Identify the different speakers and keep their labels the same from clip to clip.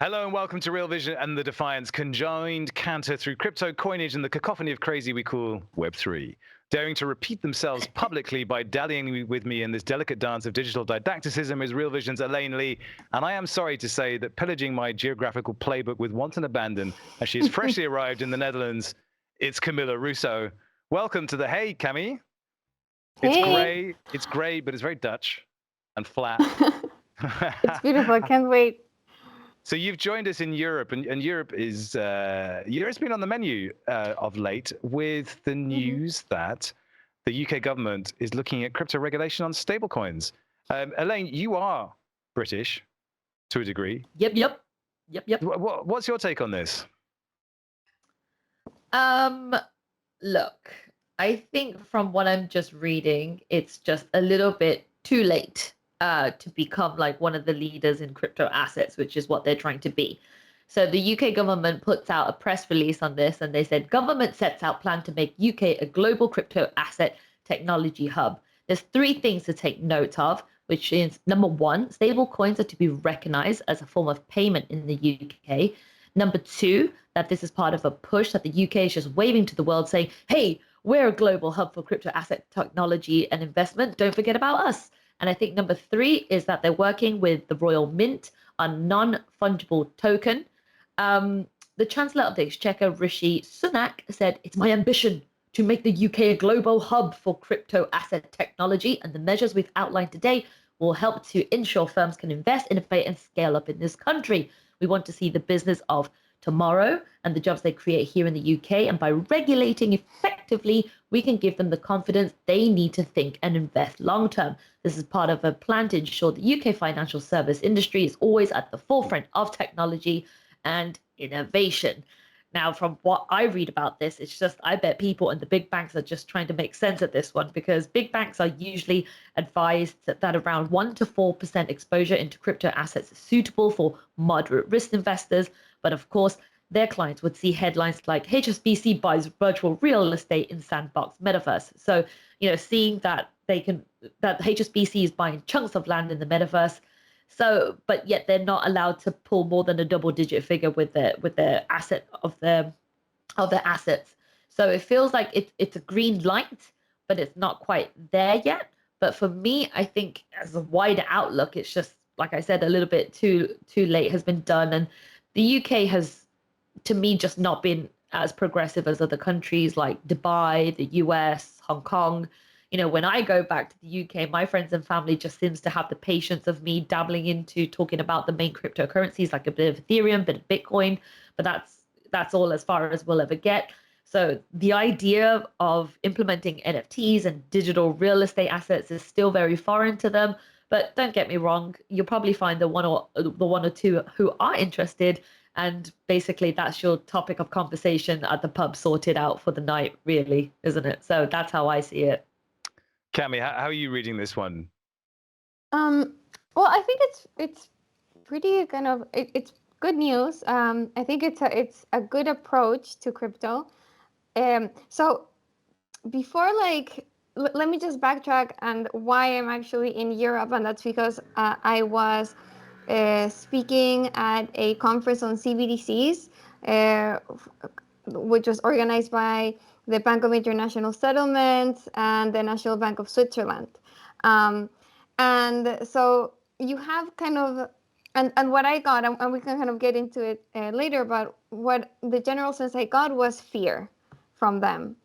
Speaker 1: Hello and welcome to Real Vision and the Defiant's conjoined canter through crypto coinage and the cacophony of crazy we call Web3. Daring to repeat themselves publicly by dallying with me in this delicate dance of digital didacticism is Real Vision's Elaine Lee, and I am sorry to say that pillaging my geographical playbook with wanton abandon as she has freshly arrived in the Netherlands, it's Camila Russo. Welcome to the Hey, Cami.
Speaker 2: Hey.
Speaker 1: It's grey, but it's very Dutch and flat.
Speaker 2: It's beautiful, I can't wait.
Speaker 1: So you've joined us in Europe, and Europe's been on the menu of late with the news that the UK government is looking at crypto regulation on stablecoins. Elaine, you are British to a degree.
Speaker 3: Yep.
Speaker 1: What's your take on this?
Speaker 3: Look, I think from what I'm just reading, it's just a little bit too late to become like one of the leaders in crypto assets, which is what they're trying to be. So the UK government puts out a press release on this, and they said government sets out plan to make UK a global crypto asset technology hub. There's three things to take note of, which is number one, stable coins are to be recognized as a form of payment in the UK. Number two, that this is part of a push that the UK is just waving to the world saying, hey, we're a global hub for crypto asset technology and investment. Don't forget about us. And I think number three is that they're working with the Royal Mint on non-fungible token. The Chancellor of the Exchequer, Rishi Sunak, said, it's my ambition to make the UK a global hub for crypto asset technology, and the measures we've outlined today will help to ensure firms can invest, innovate, and scale up in this country. We want to see the business of tomorrow and the jobs they create here in the UK. And by regulating effectively, we can give them the confidence they need to think and invest long term. This is part of a plan to ensure the UK financial service industry is always at the forefront of technology and innovation. Now, from what I read about this, it's just, I bet people and the big banks are just trying to make sense of this one, because big banks are usually advised that around 1 to 4% exposure into crypto assets is suitable for moderate risk investors. But of course, their clients would see headlines like HSBC buys virtual real estate in Sandbox Metaverse. So, seeing that that HSBC is buying chunks of land in the Metaverse. So, but yet they're not allowed to pull more than a double-digit figure with their asset of their assets. So it feels like it's a green light, but it's not quite there yet. But for me, I think as a wider outlook, it's just, like I said, a little bit too late has been done, and the UK has, to me, just not been as progressive as other countries like Dubai, the US, Hong Kong. When I go back to the UK, my friends and family just seems to have the patience of me dabbling into talking about the main cryptocurrencies, like a bit of Ethereum, bit of Bitcoin, but that's all as far as we'll ever get. So the idea of implementing NFTs and digital real estate assets is still very foreign to them. But don't get me wrong, you'll probably find the one or two who are interested, and basically that's your topic of conversation at the pub sorted out for the night, really, isn't it? So that's how I see it.
Speaker 1: Cami, how are you reading this one?
Speaker 2: Well, I think it's pretty it's good news. I think it's a good approach to crypto. So before, let me just backtrack and why I'm actually in Europe, and that's because I was speaking at a conference on CBDCs, which was organized by the Bank of International Settlements and the National Bank of Switzerland. And so you have and what I got, and we can kind of get into it later, but what the general sense I got was fear from them.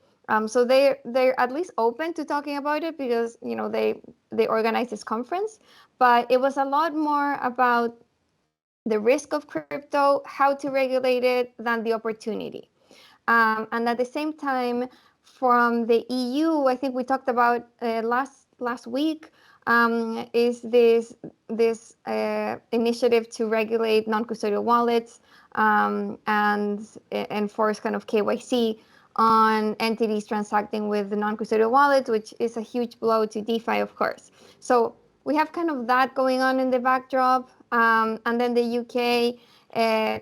Speaker 2: So they're at least open to talking about it because, they organized this conference, but it was a lot more about the risk of crypto, how to regulate it, than the opportunity. And at the same time, from the EU, I think we talked about last week, is this initiative to regulate non-custodial wallets and enforce kind of KYC on entities transacting with the non-custodial wallets, which is a huge blow to DeFi, of course. So we have kind of that going on in the backdrop, and then the UK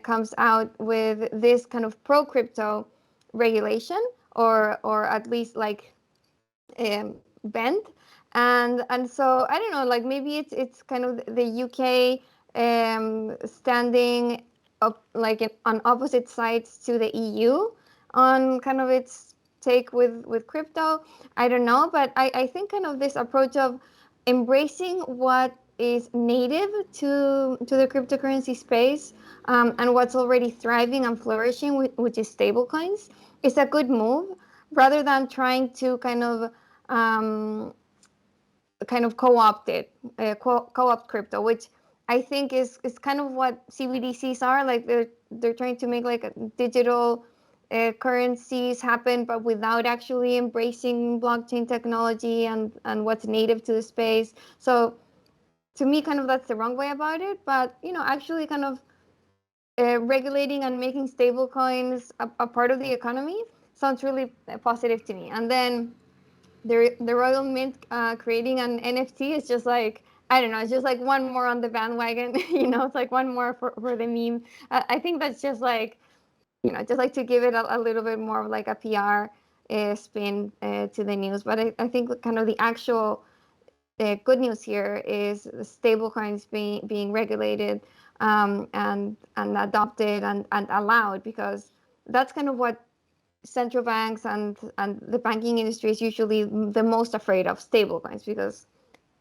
Speaker 2: comes out with this kind of pro-crypto regulation, or at least bend, and so I don't know, maybe it's kind of the UK standing on opposite sides to the EU on kind of its take with crypto. I don't know, but I think kind of this approach of embracing what is native to the cryptocurrency space, and what's already thriving and flourishing, which is stablecoins, is a good move, rather than trying to kind of co-opt it, co-opt crypto, which I think is kind of what CBDCs are. Like they're trying to make like a digital currencies happen, but without actually embracing blockchain technology and what's native to the space. So to me, kind of that's the wrong way about it. But actually kind of regulating and making stable coins a part of the economy sounds really positive to me. And then the Royal Mint creating an NFT is just like, I don't know, it's just like one more on the bandwagon. It's like one more for the meme. I think that's just like, just like to give it a little bit more of like a PR spin to the news. But I think kind of the actual good news here is the stable coins being regulated and adopted and allowed, because that's kind of what central banks and the banking industry is usually the most afraid of, stable coins, because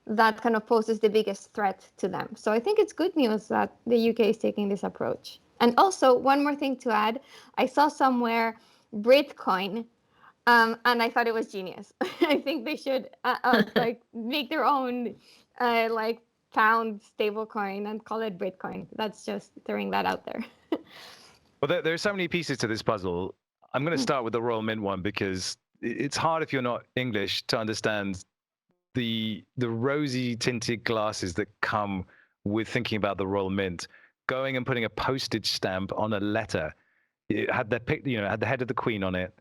Speaker 2: that kind of poses the biggest threat to them. So I think it's good news that the UK is taking this approach. And also, one more thing to add, I saw somewhere Britcoin, and I thought it was genius. I think they should like make their own like pound stablecoin and call it Britcoin. That's just throwing that out there.
Speaker 1: Well, there are so many pieces to this puzzle. I'm going to start with the Royal Mint one, because it's hard if you're not English to understand the rosy tinted glasses that come with thinking about the Royal Mint. Going and putting a postage stamp on a letter, it had had the head of the Queen on it,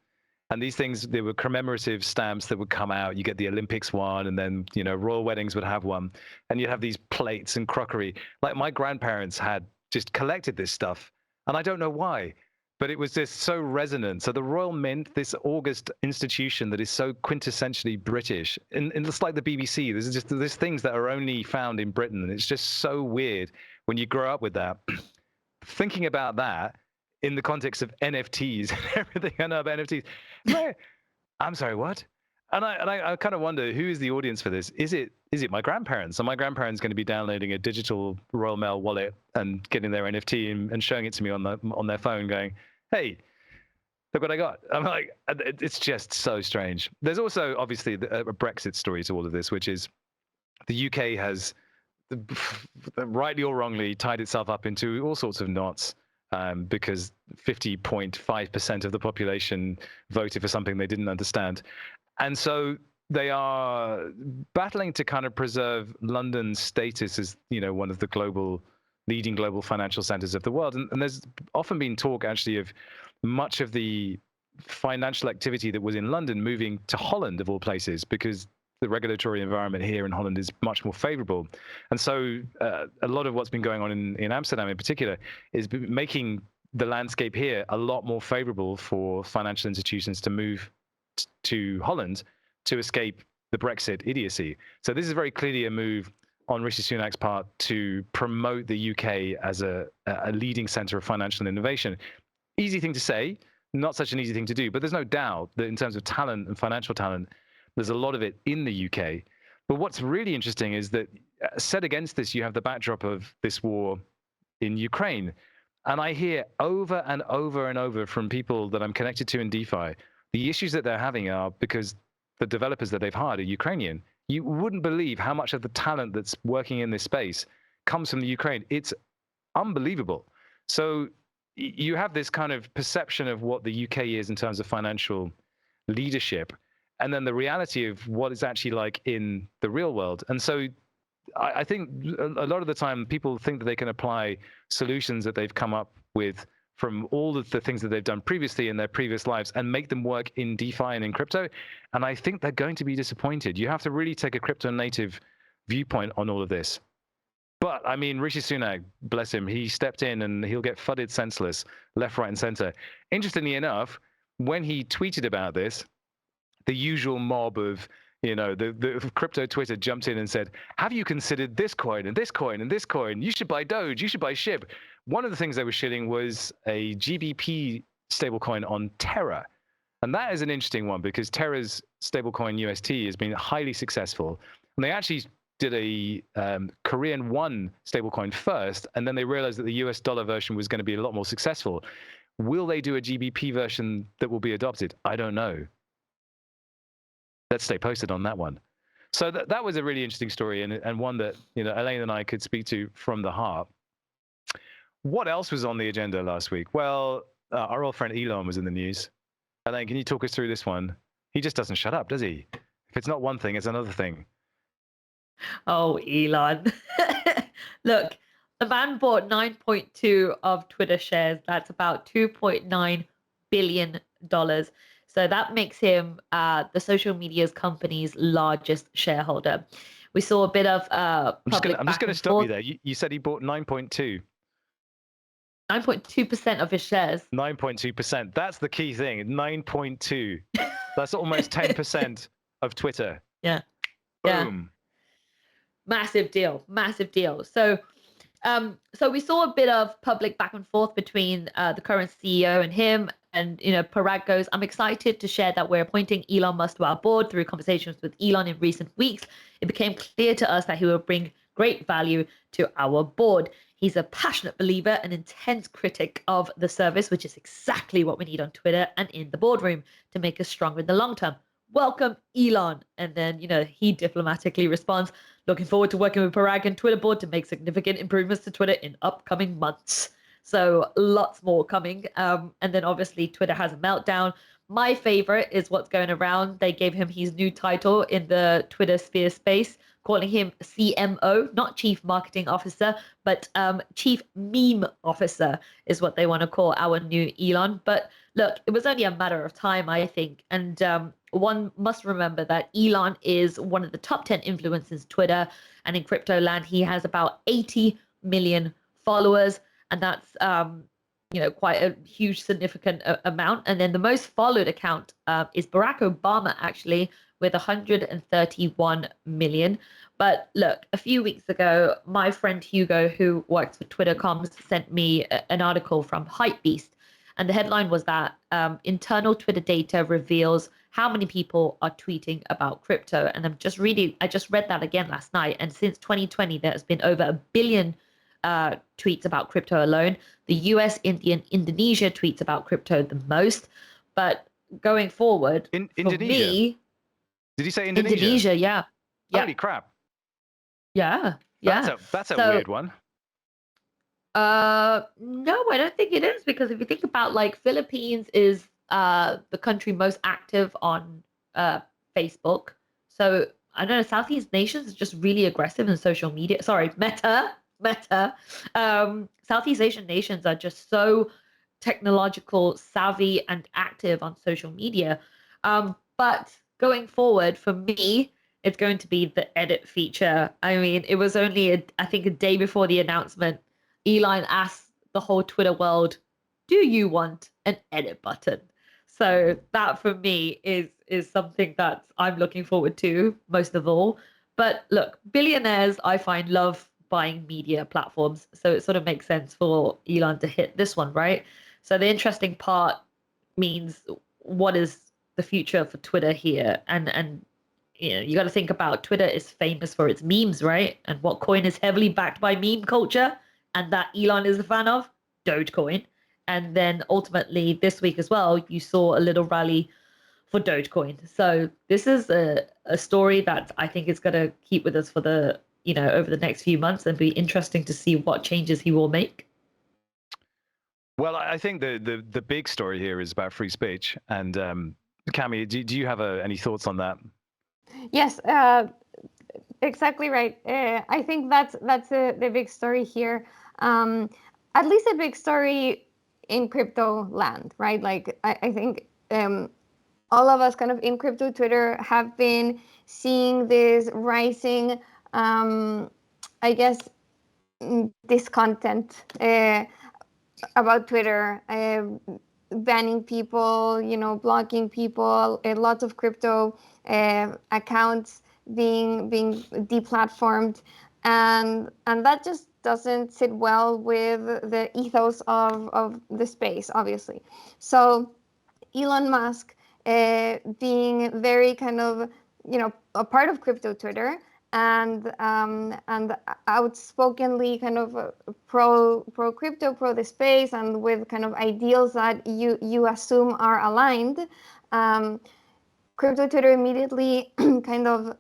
Speaker 1: and these things, they were commemorative stamps that would come out. You get the Olympics one, and then royal weddings would have one, and you'd have these plates and crockery. Like my grandparents had just collected this stuff, and I don't know why, but it was just so resonant. So the Royal Mint, this august institution that is so quintessentially British, and it's like the BBC. There's things that are only found in Britain, and it's just so weird when you grow up with that. Thinking about that in the context of NFTs and everything I know about NFTs, I'm sorry, what? And I kind of wonder, who is the audience for this? Is it my grandparents? Are my grandparents going to be downloading a digital Royal Mail wallet and getting their NFT and showing it to me on their phone, going, "Hey, look what I got"? I'm like, it's just so strange. There's also obviously a Brexit story to all of this, which is the UK has, rightly or wrongly, tied itself up into all sorts of knots. Because 50.5% of the population voted for something they didn't understand. And so they are battling to kind of preserve London's status as, one of the leading global financial centers of the world. And there's often been talk, actually, of much of the financial activity that was in London moving to Holland, of all places, because the regulatory environment here in Holland is much more favorable. And so a lot of what's been going on in Amsterdam in particular is making the landscape here a lot more favorable for financial institutions to move to Holland to escape the Brexit idiocy. So this is very clearly a move on Rishi Sunak's part to promote the UK as a leading center of financial innovation. Easy thing to say, not such an easy thing to do, but there's no doubt that in terms of talent and financial talent, there's a lot of it in the UK. But what's really interesting is that set against this, you have the backdrop of this war in Ukraine. And I hear over and over and over from people that I'm connected to in DeFi, the issues that they're having are because the developers that they've hired are Ukrainian. You wouldn't believe how much of the talent that's working in this space comes from the Ukraine. It's unbelievable. So you have this kind of perception of what the UK is in terms of financial leadership, and then the reality of what it's actually like in the real world. And so I think a lot of the time people think that they can apply solutions that they've come up with from all of the things that they've done previously in their previous lives and make them work in DeFi and in crypto. And I think they're going to be disappointed. You have to really take a crypto native viewpoint on all of this. But I mean, Rishi Sunak, bless him, he stepped in and he'll get fudded senseless left, right, and center. Interestingly enough, when he tweeted about this, the usual mob of, the crypto Twitter jumped in and said, "Have you considered this coin and this coin and this coin? You should buy Doge, you should buy SHIB." one of the things they were shilling was a GBP stablecoin on Terra. And that is an interesting one because Terra's stablecoin UST has been highly successful. And they actually did a Korean won stablecoin first, and then they realized that the US dollar version was going to be a lot more successful. Will they do a GBP version that will be adopted? I don't know. Let's stay posted on that one. So that was a really interesting story, and one that Elaine and I could speak to from the heart. What else was on the agenda last week? Well, our old friend Elon was in the news. Elaine, can you talk us through this one? He just doesn't shut up, does he? If it's not one thing, it's another thing.
Speaker 3: Oh, Elon. Look, the man bought 9.2 of Twitter shares. That's about $2.9 billion. So that makes him the social media's company's largest shareholder. We saw a bit of
Speaker 1: I'm just going to stop you there. You said he bought 9.2.
Speaker 3: 9.2% of his shares.
Speaker 1: 9.2%. That's the key thing. 9.2. That's almost 10% of Twitter.
Speaker 3: Yeah.
Speaker 1: Boom.
Speaker 3: Yeah. Massive deal. Massive deal. So we saw a bit of public back and forth between the current CEO and him. And, Parag goes, I'm excited to share that we're appointing Elon Musk to our board. Through conversations with Elon in recent weeks, it became clear to us that he will bring great value to our board. He's a passionate believer, an intense critic of the service, which is exactly what we need on Twitter and in the boardroom to make us stronger in the long term. Welcome, Elon. And then, he diplomatically responds, looking forward to working with Parag and Twitter board to make significant improvements to Twitter in upcoming months. So lots more coming. And then obviously Twitter has a meltdown. My favorite is what's going around. They gave him his new title in the Twitter sphere space, calling him CMO, not Chief Marketing Officer, but Chief Meme Officer is what they want to call our new Elon. But look, it was only a matter of time, I think. And one must remember that Elon is one of the top 10 influencers Twitter. And in crypto land, he has about 80 million followers. And that's, quite a huge, significant amount. And then the most followed account is Barack Obama, actually, with 131 million. But look, a few weeks ago, my friend Hugo, who works for Twitter Comms, sent me an article from Hypebeast. And the headline was that internal Twitter data reveals how many people are tweeting about crypto. And I just read that again last night. And since 2020, there has been over 1 billion tweets about crypto alone. The US, India, and Indonesia tweets about crypto the most. But going forward,
Speaker 1: Indonesia?
Speaker 3: Me,
Speaker 1: did you say Indonesia?
Speaker 3: Indonesia, yeah.
Speaker 1: Holy crap.
Speaker 3: Yeah.
Speaker 1: That's a weird one.
Speaker 3: No, I don't think it is, because if you think about, like, Philippines is the country most active on Facebook. So I don't know, Southeast nations is just really aggressive in social media. Sorry, Meta. Southeast Asian nations are just so technological savvy and active on social media. But going forward, for me, it's going to be the edit feature. I mean, it was only, I think, a day before the announcement, Elon asked the whole Twitter world, do you want an edit button? So that for me is something that I'm looking forward to most of all. But look, billionaires, I find, love buying media platforms. So it sort of makes sense for Elon to hit this one, right? So the interesting part means, what is the future for Twitter here? And you got to think about, Twitter is famous for its memes, right? And what coin is heavily backed by meme culture and that Elon is a fan of? Dogecoin. And then ultimately this week as well, you saw a little rally for Dogecoin. So this is a story that I think is going to keep with us for the, over the next few months, and be interesting to see what changes he will make.
Speaker 1: Well, I think the big story here is about free speech. And Cami, do you have any thoughts on that?
Speaker 2: Yes, exactly right. I think that's the big story here. At least a big story in crypto land, right? Like I think all of us kind of in crypto Twitter have been seeing this rising, I guess, discontent about Twitter, banning people, blocking people, lots of crypto accounts being deplatformed. and that just doesn't sit well with the ethos of the space, obviously. So Elon Musk, being very kind of, a part of crypto Twitter, and outspokenly kind of pro crypto, pro the space, and with kind of ideals that you assume are aligned. Crypto Twitter immediately kind of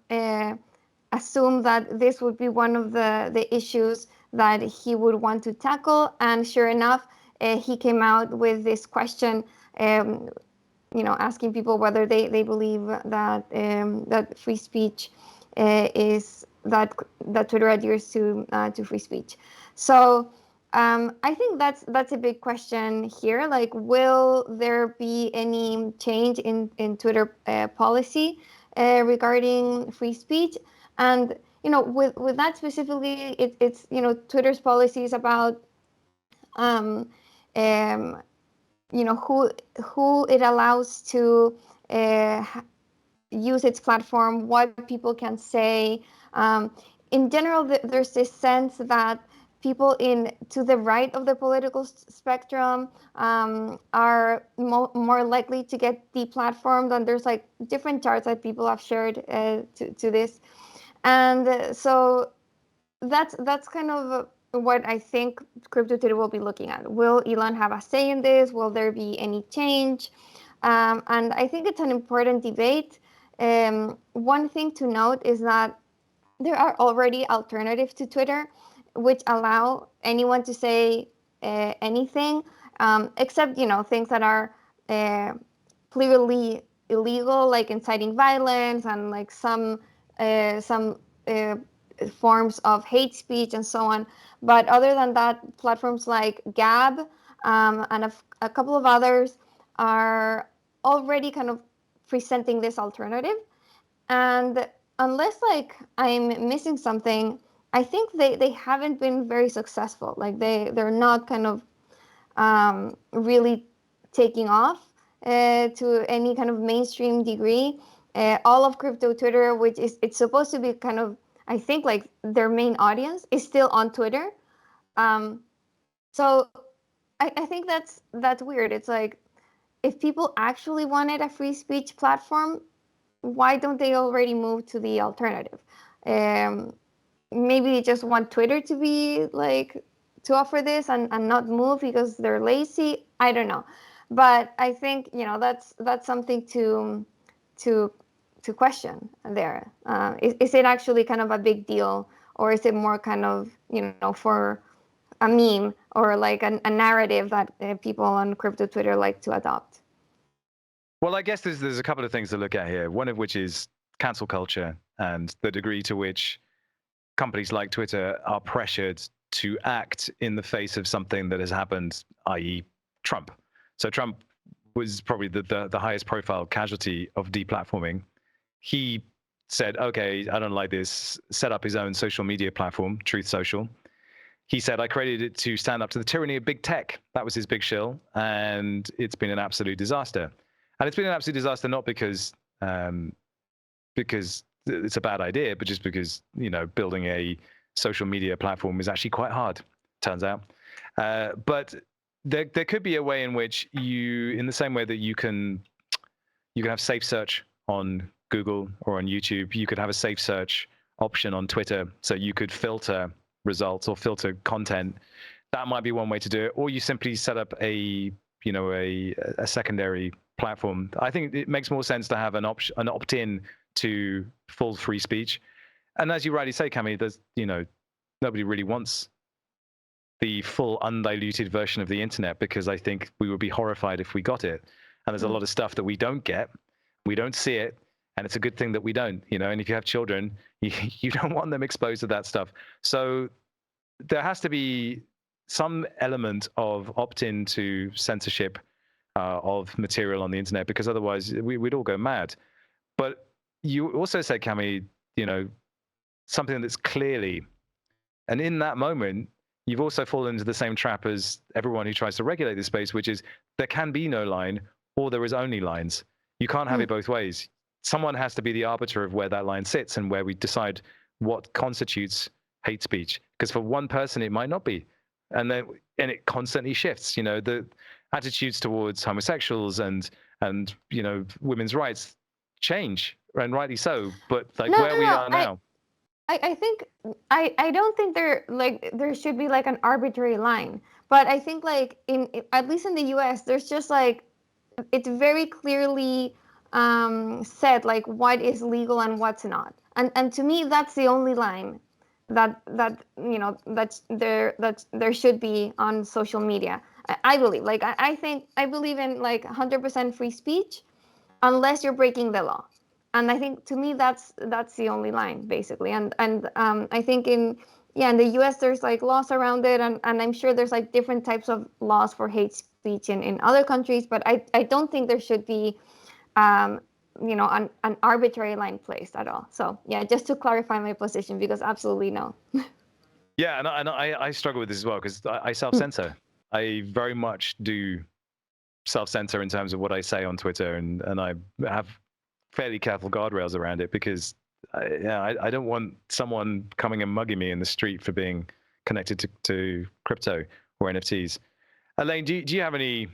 Speaker 2: assumed that this would be one of the issues that he would want to tackle, and sure enough, he came out with this question, asking people whether they believe that that free speech is that Twitter adheres to free speech. So I think that's a big question here. Like, will there be any change in Twitter policy regarding free speech? And with that specifically, it's Twitter's policies about who it allows to use its platform, what people can say. In general, there's this sense that people to the right of the political spectrum are more likely to get deplatformed, and there's like different charts that people have shared to this, and so that's kind of what I think crypto Twitter will be looking at. Will Elon have a say in this? Will there be any change? And I think it's an important debate. One thing to note is that there are already alternatives to Twitter, which allow anyone to say anything, except things that are clearly illegal, like inciting violence and like some forms of hate speech and so on. But other than that, platforms like Gab and a couple of others are already kind of presenting this alternative. And unless like I'm missing something, I think they haven't been very successful. Like they're not kind of really taking off to any kind of mainstream degree. All of crypto Twitter, which it's supposed to be kind of, I think, like their main audience, is still on Twitter. So I think that's weird. It's like, if people actually wanted a free speech platform, why don't they already move to the alternative? Maybe they just want Twitter to be like, to offer this and not move because they're lazy. I don't know. But I think, that's something to question there. Is it actually kind of a big deal, or is it more kind of, for a meme or like a narrative that people on crypto Twitter like to adopt?
Speaker 1: Well, I guess there's a couple of things to look at here. One of which is cancel culture and the degree to which companies like Twitter are pressured to act in the face of something that has happened, i.e. Trump. So Trump was probably the highest profile casualty of deplatforming. He said, okay, I don't like this, set up his own social media platform, Truth Social. He said, I created it to stand up to the tyranny of big tech. That was his big shill, and it's been an absolute disaster. And it's been an absolute disaster not because it's a bad idea, but just because, building a social media platform is actually quite hard, turns out. But there could be a way in which in the same way that you can have safe search on Google or on YouTube, you could have a safe search option on Twitter, so you could filter results or filter content. That might be one way to do it, or you simply set up a secondary platform. I think it makes more sense to have an opt-in to full free speech. And as you rightly say, Cami, there's nobody really wants the full undiluted version of the internet, because I think we would be horrified if we got it. And there's a lot of stuff that we don't get, we don't see it, and it's a good thing that we don't. And if you have children, you don't want them exposed to that stuff. So there has to be some element of opt-in to censorship of material on the internet, because otherwise we'd all go mad. But you also said, Cami, something that's clearly, and in that moment, you've also fallen into the same trap as everyone who tries to regulate this space, which is there can be no line, or there is only lines. You can't have it both ways. Someone has to be the arbiter of where that line sits and where we decide what constitutes hate speech, because for one person it might not be, and it constantly shifts. The attitudes towards homosexuals and women's rights change, and rightly so. But like
Speaker 2: No,
Speaker 1: where
Speaker 2: no,
Speaker 1: we
Speaker 2: no.
Speaker 1: are now,
Speaker 2: I think I don't think there should be like an arbitrary line, but I think like at least in the US there's just like it's very clearly said like what is legal and what's not, and to me that's the only line that that there should be on social media. I believe like I believe in like 100% free speech unless you're breaking the law, and I think to me that's the only line basically. And I think in the US there's like laws around it, and I'm sure there's like different types of laws for hate speech in other countries, but I don't think there should be an arbitrary line placed at all. So yeah, just to clarify my position, because absolutely no.
Speaker 1: yeah, and I struggle with this as well, because I self-censor. I very much do self-censor in terms of what I say on Twitter, and I have fairly careful guardrails around it, because I don't want someone coming and mugging me in the street for being connected to crypto or NFTs. Elaine, do you have any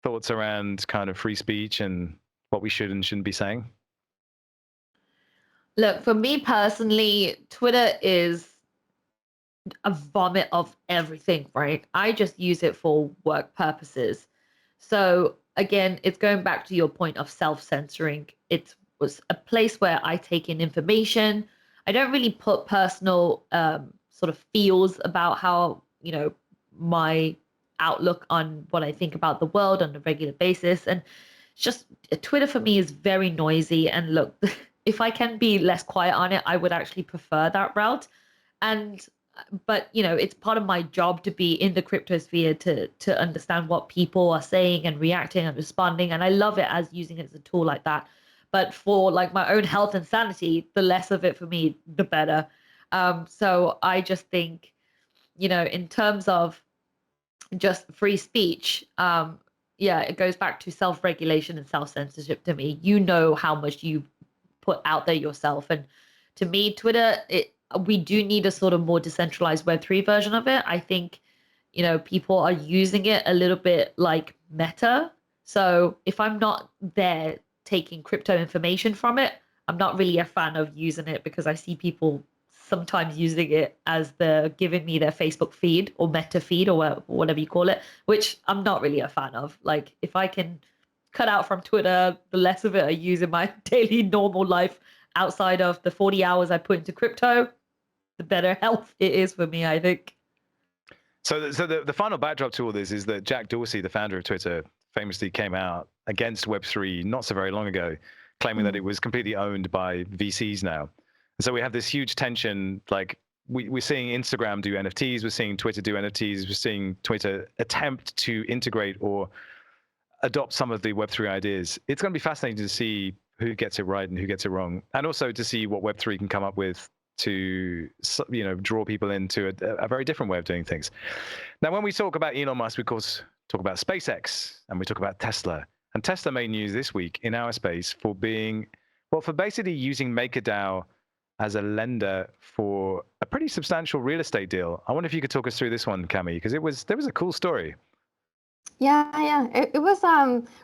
Speaker 1: thoughts around kind of free speech and what we should and shouldn't be saying?
Speaker 3: Look, for me personally, Twitter is a vomit of everything, right? I just use it for work purposes. So again, it's going back to your point of self-censoring. It was a place where I take in information. I don't really put personal sort of feels about how, my outlook on what I think about the world on a regular basis. And it's just Twitter for me is very noisy. And look, if I can be less quiet on it, I would actually prefer that route. But it's part of my job to be in the cryptosphere to understand what people are saying and reacting and responding, and I love it as using it as a tool like that. But for like my own health and sanity, the less of it for me, the better. So I just think, in terms of just free speech, it goes back to self-regulation and self-censorship to me. You know how much you put out there yourself, and to me, Twitter, we do need a sort of more decentralized Web3 version of it. I think, people are using it a little bit like Meta. So if I'm not there taking crypto information from it, I'm not really a fan of using it, because I see people sometimes using it as they're giving me their Facebook feed or Meta feed or whatever you call it, which I'm not really a fan of. Like, if I can cut out from Twitter, the less of it I use in my daily normal life outside of the 40 hours I put into crypto, the better health it is for me, I think.
Speaker 1: So the final backdrop to all this is that Jack Dorsey, the founder of Twitter, famously came out against Web3 not so very long ago, claiming that it was completely owned by VCs now. And so we have this huge tension. Like we're seeing Instagram do NFTs, we're seeing Twitter do NFTs, we're seeing Twitter attempt to integrate or adopt some of the Web3 ideas. It's going to be fascinating to see who gets it right and who gets it wrong, and also to see what Web3 can come up with to draw people into a very different way of doing things. Now, when we talk about Elon Musk, we of course talk about SpaceX and we talk about Tesla. And Tesla made news this week in our space for basically using MakerDAO as a lender for a pretty substantial real estate deal. I wonder if you could talk us through this one, Cami, because there was a cool story.
Speaker 2: Yeah. It was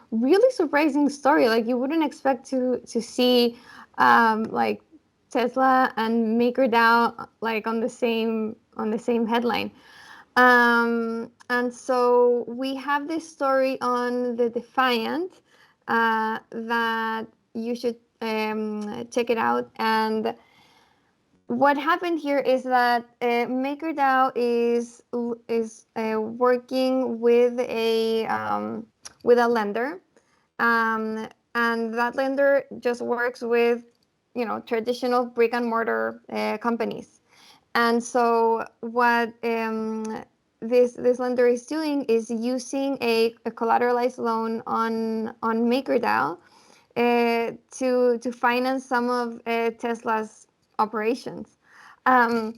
Speaker 2: really surprising story. Like you wouldn't expect to see like Tesla and MakerDAO like on the same headline. And so we have this story on the Defiant that you should check it out. And what happened here is that MakerDAO is working with a lender, and that lender just works with traditional brick and mortar companies. And so what this lender is doing is using a collateralized loan on MakerDAO to finance some of Tesla's operations. I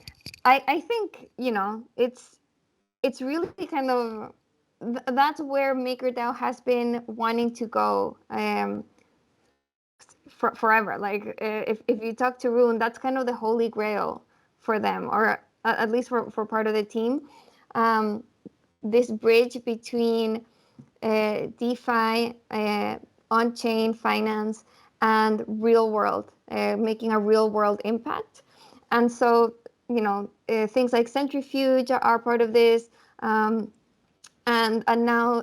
Speaker 2: think it's really kind of that's where MakerDAO has been wanting to go forever. Like if you talk to Rune, that's kind of the holy grail for them, or at least for part of the team. This bridge between DeFi, on-chain finance, and real world, making a real world impact. And so, things like Centrifuge are part of this. And now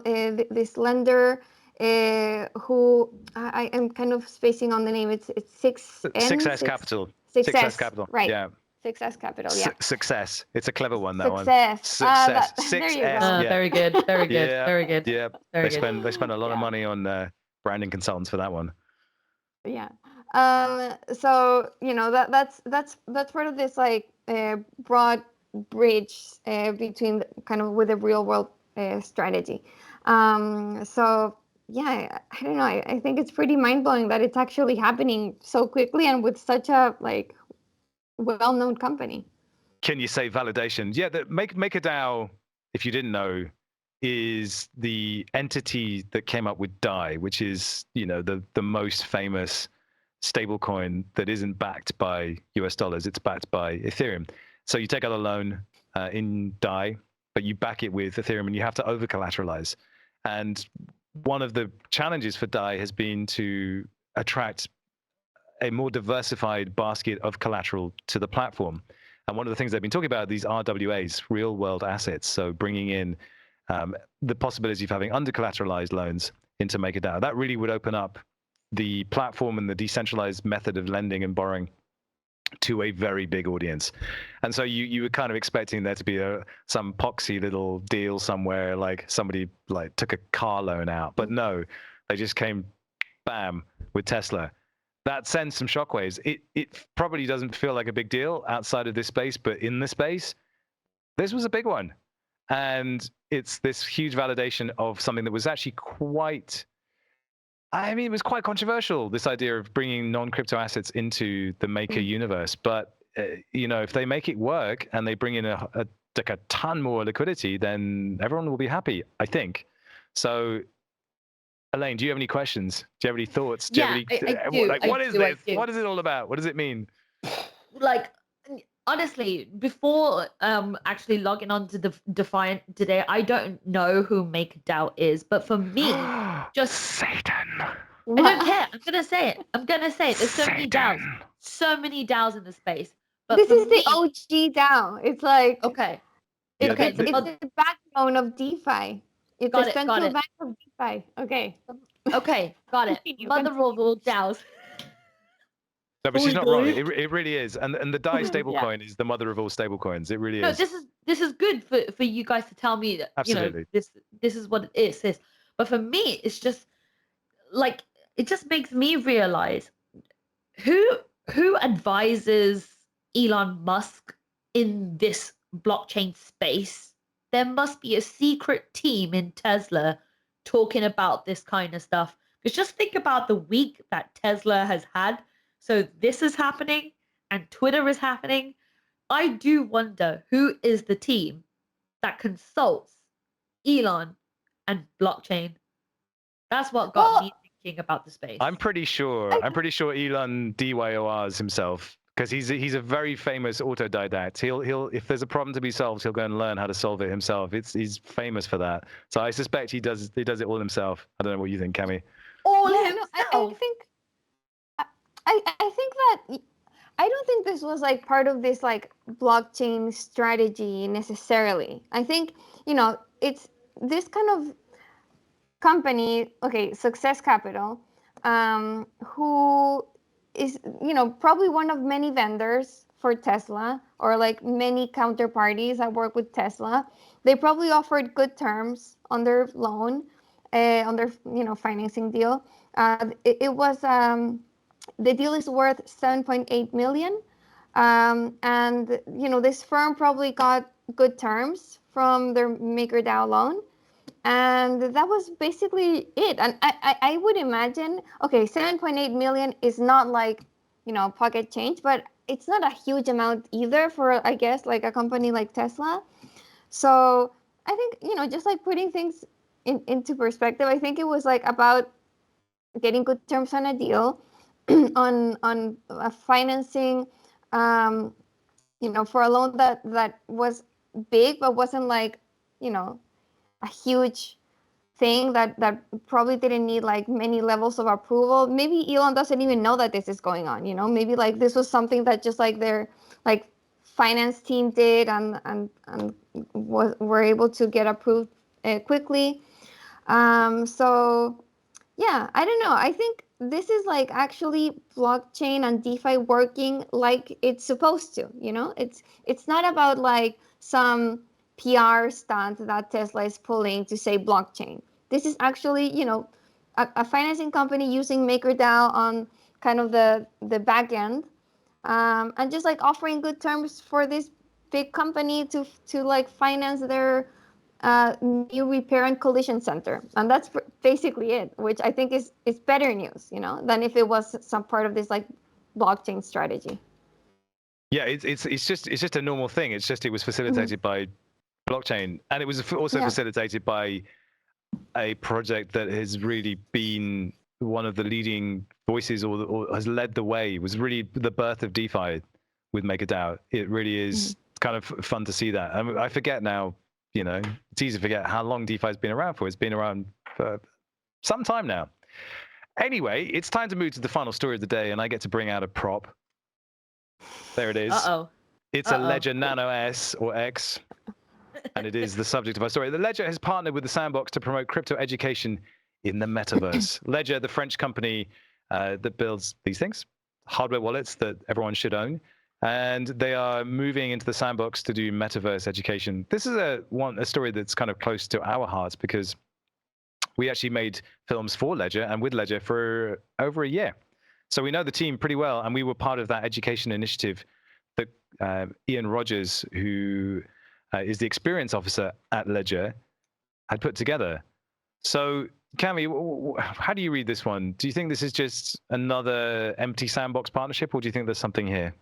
Speaker 2: this lender who I am kind of spacing on the name. It's
Speaker 1: Success Capital.
Speaker 2: Success
Speaker 1: Capital.
Speaker 2: Right.
Speaker 1: Yeah.
Speaker 2: Success Capital. Yeah.
Speaker 1: Success. It's a clever one. That
Speaker 2: Success.
Speaker 1: one. Success.
Speaker 2: There you go.
Speaker 1: Yeah.
Speaker 3: Very good. Very good.
Speaker 1: Yeah.
Speaker 3: Very good.
Speaker 1: Yeah.
Speaker 3: Very
Speaker 1: They
Speaker 3: good.
Speaker 1: spend a lot of money on branding consultants for that one.
Speaker 2: Yeah. So that's part of this like broad bridge between kind of with a real world strategy. So yeah, I don't know. I think it's pretty mind blowing that it's actually happening so quickly and with such a like well-known company.
Speaker 1: Can you say validation? Yeah, MakerDAO, if you didn't know, is the entity that came up with DAI, which is the most famous stablecoin that isn't backed by US dollars. It's backed by Ethereum. So you take out a loan in DAI, but you back it with Ethereum, and you have to over collateralize. And one of the challenges for DAI has been to attract a more diversified basket of collateral to the platform. And one of the things they've been talking about are these RWAs, real world assets. So bringing in the possibility of having under collateralized loans into MakerDAO. That really would open up the platform and the decentralized method of lending and borrowing to a very big audience. And so you were kind of expecting there to be some poxy little deal somewhere, like somebody like took a car loan out, but no, they just came bam with Tesla. That sends some shockwaves. It probably doesn't feel like a big deal outside of this space, but in the space, this was a big one. And it's this huge validation of something that was actually it was quite controversial, this idea of bringing non-crypto assets into the Maker universe. But, if they make it work and they bring in a ton more liquidity, then everyone will be happy, I think. So, Elaine, do you have any questions? Do you have any thoughts? Do you have any,
Speaker 3: I do.
Speaker 1: Like, what is this? What is it all about? What does it mean?
Speaker 3: Like, honestly, before actually logging on to the Defiant today, I don't know who MakerDAO is, but for me, just
Speaker 1: Satan.
Speaker 3: I don't care. I'm gonna say it. There's so many
Speaker 1: Satan.
Speaker 3: DAOs, in the space. But
Speaker 2: This
Speaker 3: for
Speaker 2: is
Speaker 3: me,
Speaker 2: the OG DAO. It's like
Speaker 3: okay.
Speaker 1: Yeah,
Speaker 3: Okay,
Speaker 2: it's the backbone of DeFi. It's
Speaker 3: Got
Speaker 2: a
Speaker 3: it, got
Speaker 2: central
Speaker 3: it.
Speaker 2: bank of DeFi. Okay.
Speaker 3: Okay, got it.
Speaker 2: Continue,
Speaker 3: Mother
Speaker 2: continue.
Speaker 3: of all DAOs.
Speaker 1: No, but she's not wrong. It really is. And the DAI
Speaker 2: Yeah.
Speaker 1: stablecoin is the mother of all stablecoins. It really
Speaker 3: No,
Speaker 1: is.
Speaker 3: this is good for you guys to tell me that
Speaker 1: Absolutely.
Speaker 3: this is what it is. But for me, it's just like it just makes me realize who advises Elon Musk in this blockchain space. There must be a secret team in Tesla talking about this kind of stuff. Because just think about the week that Tesla has had. So this is happening and Twitter is happening. I do wonder who is the team that consults Elon and blockchain. That's what got me thinking about the space.
Speaker 1: I'm pretty sure Elon DYORs himself, because he's a very famous autodidact. He'll if there's a problem to be solved, he'll go and learn how to solve it himself. He's famous for that. So I suspect he does it all himself. I don't know what you think, Cami.
Speaker 3: All
Speaker 2: Yeah,
Speaker 3: himself.
Speaker 2: no, I think that I don't think this was like part of this like blockchain strategy necessarily. I think, it's this kind of company, okay, Success Capital, who is, probably one of many vendors for Tesla, or like many counterparties that work with Tesla. They probably offered good terms on their loan, on their, financing deal. It was the deal is worth 7.8 million. And, this firm probably got good terms from their MakerDAO loan. And that was basically it. And I would imagine, okay, 7.8 million is not like, pocket change, but it's not a huge amount either for, I guess, like a company like Tesla. So I think, just like putting things into perspective, I think it was like about getting good terms on a deal, on a financing for a loan that was big, but wasn't like, a huge thing that probably didn't need like many levels of approval. Maybe Elon doesn't even know that this is going on. Maybe like this was something that just like their like finance team did and were able to get approved quickly. So yeah, I don't know. I think this is like actually blockchain and DeFi working like it's supposed to. It's not about like some PR stunt that Tesla is pulling to say blockchain. This is actually, a financing company using MakerDAO on kind of the back end, and just like offering good terms for this big company to like finance their new repair and collision center, and that's basically it. Which I think is better news, than if it was some part of this like blockchain strategy.
Speaker 1: Yeah, it's just a normal thing. It's just it was facilitated by blockchain, and it was also facilitated by a project that has really been one of the leading voices or has led the way. It was really the birth of DeFi with MakerDAO. It really is kind of fun to see that. I forget now, it's easy to forget how long DeFi has been around for. It's been around for some time now. Anyway, it's time to move to the final story of the day, and I get to bring out a prop. There it is. It's a Ledger Nano S or X. And it is the subject of our story. The Ledger has partnered with the Sandbox to promote crypto education in the metaverse. Ledger, the French company that builds these things, hardware wallets that everyone should own, and they are moving into the Sandbox to do metaverse education. This is a story that's kind of close to our hearts because we actually made films for Ledger and with Ledger for over a year. So we know the team pretty well, and we were part of that education initiative that Ian Rogers, who is the experience officer at Ledger, had put together. So, Cami, how do you read this one? Do you think this is just another empty Sandbox partnership, or do you think there's something here?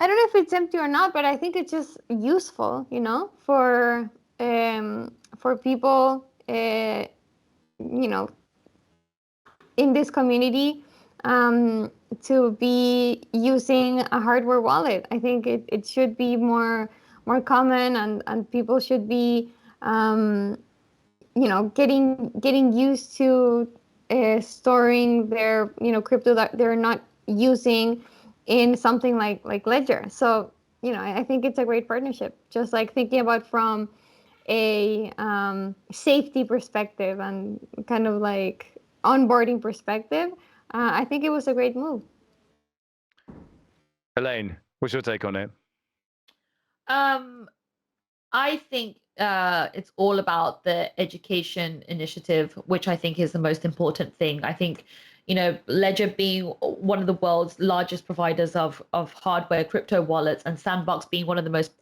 Speaker 2: I don't know if it's empty or not, but I think it's just useful, for people, in this community, to be using a hardware wallet. I think it should be more common, and people should be getting used to storing their crypto that they're not using in something like Ledger. So I think it's a great partnership, just like thinking about from a safety perspective and kind of like onboarding perspective. I think it was a great move.
Speaker 1: Elaine, what's your take on it?
Speaker 3: I think it's all about the education initiative, which I think is the most important thing. I think, Ledger being one of the world's largest providers of hardware crypto wallets, and Sandbox being one of the most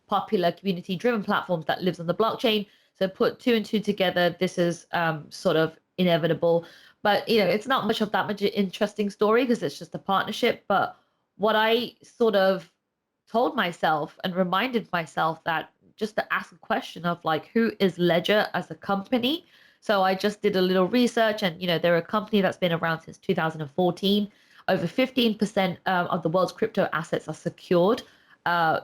Speaker 3: popular community-driven platforms that lives on the blockchain. So put two and two together, this is sort of inevitable. But, it's not much interesting story because it's just a partnership. But what I sort of told myself and reminded myself that just to ask a question of like, who is Ledger as a company? So I just did a little research, and they're a company that's been around since 2014. Over 15% of the world's crypto assets are secured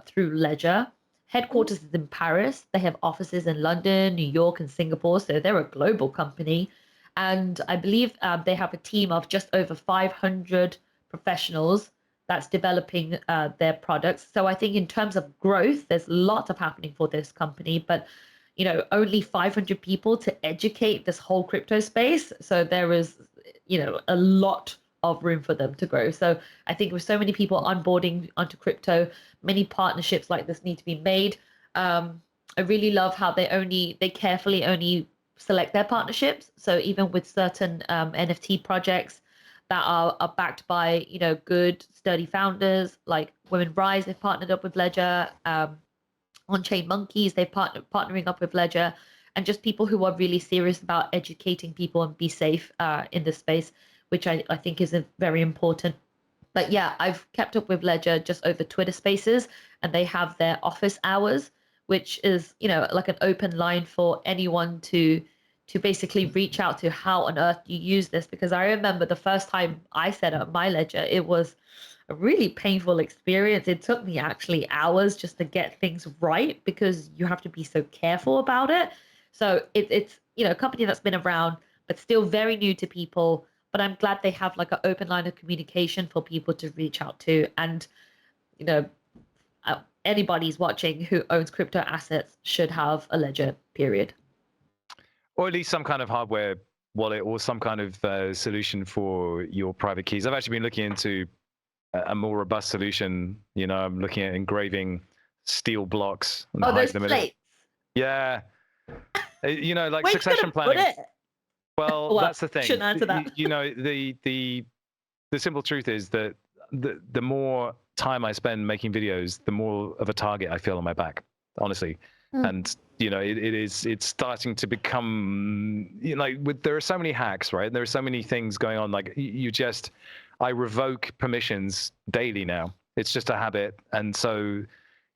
Speaker 3: through Ledger. Headquarters is in Paris. They have offices in London, New York, and Singapore. So they're a global company. And I believe they have a team of just over 500 professionals that's developing their products. So I think in terms of growth, there's lots of happening for this company, but only 500 people to educate this whole crypto space. So there is, a lot of room for them to grow. So I think with so many people onboarding onto crypto, many partnerships like this need to be made. I really love how they carefully only select their partnerships. So even with certain NFT projects that are backed by good sturdy founders like Women Rise, they've partnered up with Ledger. On-Chain Monkeys, they've partnering up with Ledger, and just people who are really serious about educating people and be safe in this space, which I think is very important. But yeah, I've kept up with Ledger just over Twitter Spaces, and they have their office hours, which is like an open line for anyone to to basically reach out to how on earth you use this, because I remember the first time I set up my ledger, it was a really painful experience. It took me actually hours just to get things right because you have to be so careful about it. So it's a company that's been around but still very new to people. But I'm glad they have like an open line of communication for people to reach out to. And anybody's watching who owns crypto assets should have a ledger, period.
Speaker 1: Or at least some kind of hardware wallet or some kind of solution for your private keys. I've actually been looking into a more robust solution. I'm looking at engraving steel blocks and
Speaker 3: those
Speaker 1: them
Speaker 3: plates.
Speaker 1: Yeah. Like
Speaker 3: Where
Speaker 1: succession planning. Well, that's the thing.
Speaker 3: Shouldn't answer that.
Speaker 1: The simple truth is that the more time I spend making videos, the more of a target I feel on my back, honestly. And it's starting to become there are so many hacks, right? There are so many things going on. Like I revoke permissions daily now. It's just a habit. And so,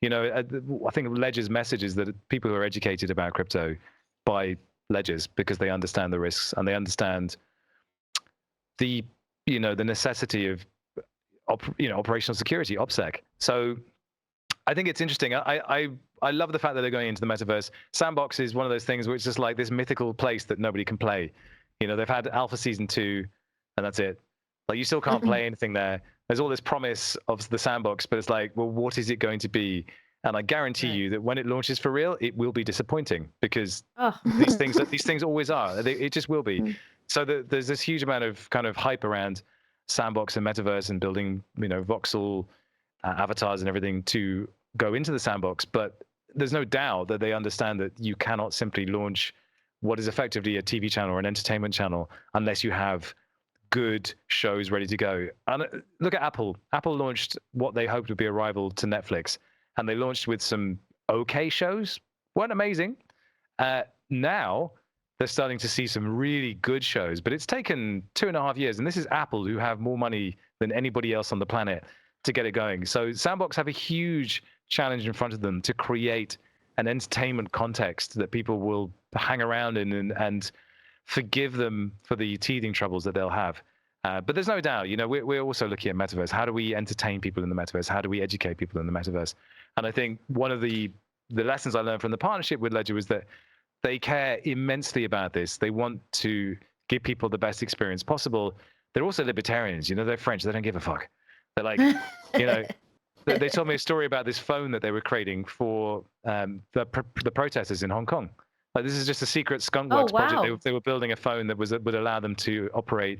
Speaker 1: I think Ledger's message is that people who are educated about crypto buy ledgers because they understand the risks and they understand the necessity of operational security, OPSEC. So I think it's interesting. I love the fact that they're going into the metaverse. Sandbox is one of those things where it's just like this mythical place that nobody can play. They've had alpha season 2 and that's it. Like you still can't play anything there. There's all this promise of the Sandbox, but it's like, well, what is it going to be? And I guarantee you that when it launches for real, it will be disappointing because these things always are. It just will be. So there's this huge amount of kind of hype around Sandbox and Metaverse and building, voxel avatars and everything to go into the Sandbox. But there's no doubt that they understand that you cannot simply launch what is effectively a TV channel or an entertainment channel unless you have good shows ready to go. And look at Apple. Apple launched what they hoped would be a rival to Netflix. And they launched with some okay shows, weren't amazing. Now they're starting to see some really good shows, but it's taken 2.5 years. And this is Apple, who have more money than anybody else on the planet to get it going. So Sandbox have a huge challenge in front of them to create an entertainment context that people will hang around in and forgive them for the teething troubles that they'll have. But there's no doubt, we're also looking at Metaverse. How do we entertain people in the Metaverse? How do we educate people in the Metaverse? And I think one of the lessons I learned from the partnership with Ledger was that they care immensely about this. They want to give people the best experience possible. They're also libertarians. They're French. They don't give a fuck. They're like, they told me a story about this phone that they were creating for the protesters in Hong Kong. Like this is just a secret skunkworks project. They were building a phone that would allow them to operate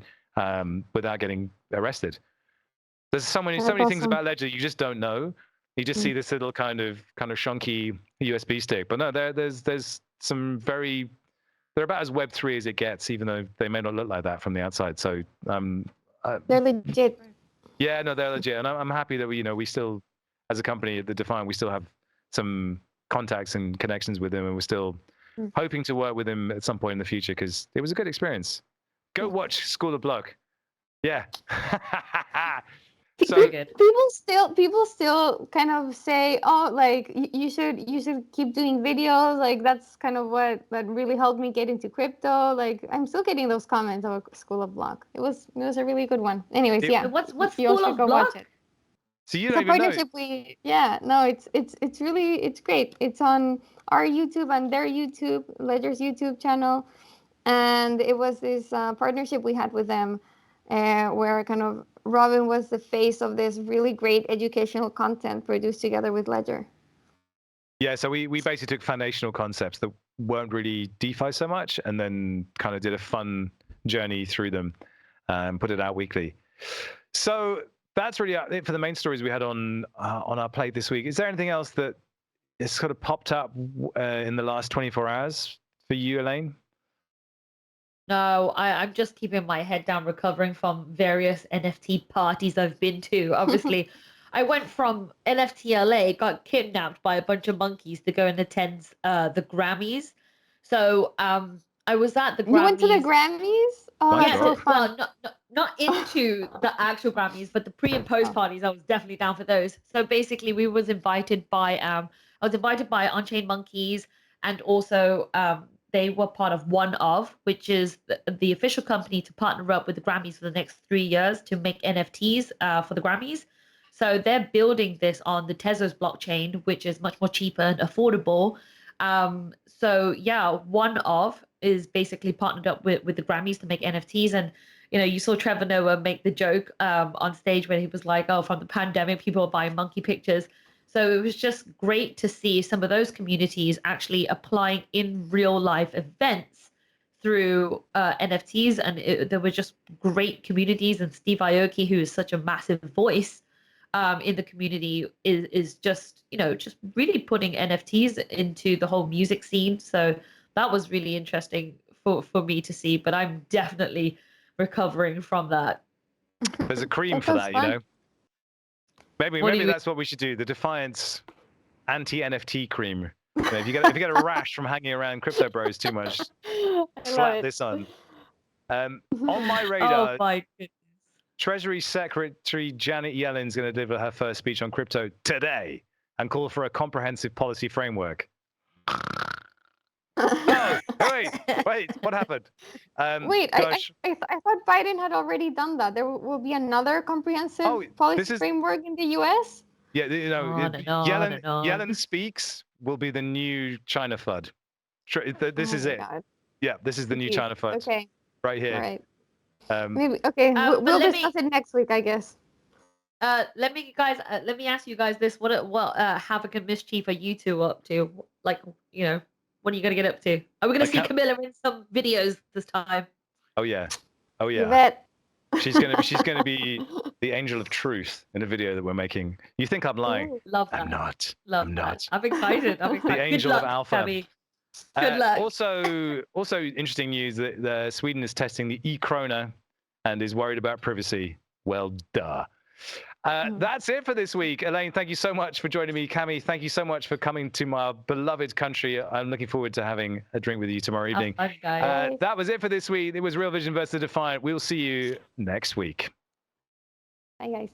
Speaker 1: without getting arrested. There's so many things about Ledger you just don't know. You just see this little kind of shonky USB stick. But no, there's some they're about as Web3 as it gets, even though they may not look like that from the outside. So
Speaker 2: they're legit.
Speaker 1: Yeah, no, they're legit, and I'm happy that we still, as a company, the Defiant, we still have some contacts and connections with them, and we're still hoping to work with them at some point in the future because it was a good experience. Go watch School of Block. Yeah. So
Speaker 3: very good.
Speaker 2: People still kind of say, oh, like you should keep doing videos. Like that's kind of what really helped me get into crypto. Like I'm still getting those comments about School of Block. It was a really good one. Anyways, yeah.
Speaker 3: What's
Speaker 2: you
Speaker 3: School of
Speaker 2: go
Speaker 3: Block?
Speaker 2: watch it.
Speaker 1: So you
Speaker 2: It's
Speaker 1: don't
Speaker 2: a
Speaker 1: even
Speaker 2: partnership it's really great. It's on our YouTube and their YouTube, Ledger's YouTube channel, and it was this partnership we had with them, where kind of Robin was the face of this really great educational content produced together with Ledger.
Speaker 1: Yeah, so we basically took foundational concepts that weren't really DeFi so much, and then kind of did a fun journey through them and put it out weekly. So that's really it for the main stories we had on our plate this week. Is there anything else that has sort of popped up in the last 24 hours for you, Elaine?
Speaker 3: No, I'm just keeping my head down, recovering from various NFT parties I've been to. Obviously, I went from NFT LA, got kidnapped by a bunch of monkeys to go and attend the Grammys. So I was at the Grammys.
Speaker 2: You went to the Grammys? Oh, that's so fun.
Speaker 3: Well, not into the actual Grammys, but the pre and post parties. I was definitely down for those. So basically, I was invited by Unchained Monkeys and also they were part of One Of, which is the official company to partner up with the Grammys for the next 3 years to make NFTs for the Grammys. So they're building this on the Tezos blockchain, which is much more cheaper and affordable. So yeah, One Of is basically partnered up with the Grammys to make NFTs. And you saw Trevor Noah make the joke on stage when he was like, "Oh, from the pandemic, people are buying monkey pictures." So it was just great to see some of those communities actually applying in real life events through NFTs, and there were just great communities. And Steve Aoki, who is such a massive voice in the community, is just just really putting NFTs into the whole music scene. So that was really interesting for me to see. But I'm definitely recovering from that.
Speaker 1: There's a cream for that,
Speaker 2: fun.
Speaker 1: Maybe that's what we should do. The Defiance anti-NFT cream. If you get a rash from hanging around Crypto Bros too much, slap this on. On my radar,
Speaker 3: Oh my goodness.
Speaker 1: Treasury Secretary Janet Yellen's going to deliver her first speech on crypto today and call for a comprehensive policy framework. Oh, wait, what happened?
Speaker 2: Wait, I thought Biden had already done that. There will be another comprehensive policy framework in the U.S.?
Speaker 1: Yeah,
Speaker 3: On.
Speaker 1: Yellen speaks will be the new China FUD. This is it.
Speaker 2: God.
Speaker 1: Yeah, this is the new China FUD.
Speaker 2: Okay.
Speaker 1: Right here.
Speaker 2: All right. Maybe. Okay. We'll discuss it next week, I guess.
Speaker 3: Let me ask you guys this: what havoc and mischief are you two up to? Like, what are you gonna get up to? Are we gonna see Camila in some videos this time?
Speaker 1: Oh yeah.
Speaker 2: You bet.
Speaker 1: She's gonna be the angel of truth in a video that we're making. You think I'm lying?
Speaker 3: Ooh, love that.
Speaker 1: I'm not.
Speaker 3: I'm not. I'm excited.
Speaker 1: The angel
Speaker 3: Good luck,
Speaker 1: of alpha.
Speaker 3: Cammy. Good luck.
Speaker 1: Also interesting news that Sweden is testing the e-krona and is worried about privacy. Well, duh. That's it for this week. Elaine, thank you so much for joining me. Cammy, thank you so much for coming to my beloved country. I'm looking forward to having a drink with you tomorrow evening.
Speaker 3: Fun, guys.
Speaker 1: That was it for this week. It was Real Vision versus Defiant. We'll see you next week.
Speaker 2: Bye, guys.